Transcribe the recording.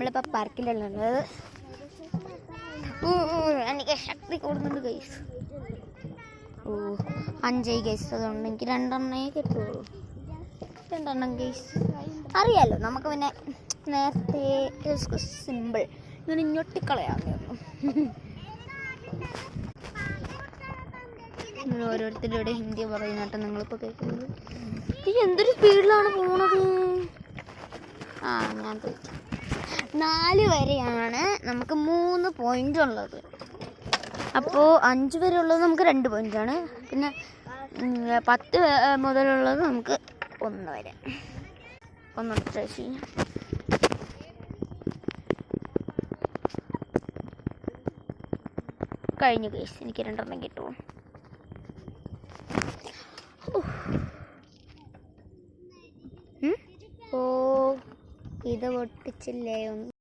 നമ്മളിപ്പോൾ പാർക്കിലുള്ളത്. എനിക്ക് ശക്തി കൂടുന്നുണ്ട് ഗൈസ്. 5 ഗൈസ്, അതുകൊണ്ട് എനിക്ക് 2 കിട്ടുള്ളൂ. 2 ഗൈസ് അറിയാലോ നമുക്ക്. പിന്നെ നേരത്തെ സിമ്പിൾ ഇങ്ങനെ ഞൊട്ടിക്കളയാവുന്നു. നമ്മൾ ഓരോരുത്തരുടെ ഹിന്ദി പറയുന്നിട്ട് നിങ്ങളിപ്പോൾ കേൾക്കുന്നത്. എന്തൊരു സ്പീഡിലാണ് പോണത്. ഞാൻ 4 വരെയാണ് നമുക്ക് 3 പോയിന്റ് ഉള്ളത്. അപ്പോൾ 5 വരെ ഉള്ളത് നമുക്ക് 2 പോയിന്റാണ്. പിന്നെ 10 മുതലുള്ളത് നമുക്ക് 1 വരെ. ഒന്നൊട്ട് കഴിഞ്ഞു കേസ്. എനിക്ക് 2 കിട്ടുമോ? ഇത് പൊട്ടിച്ചില്ലേ?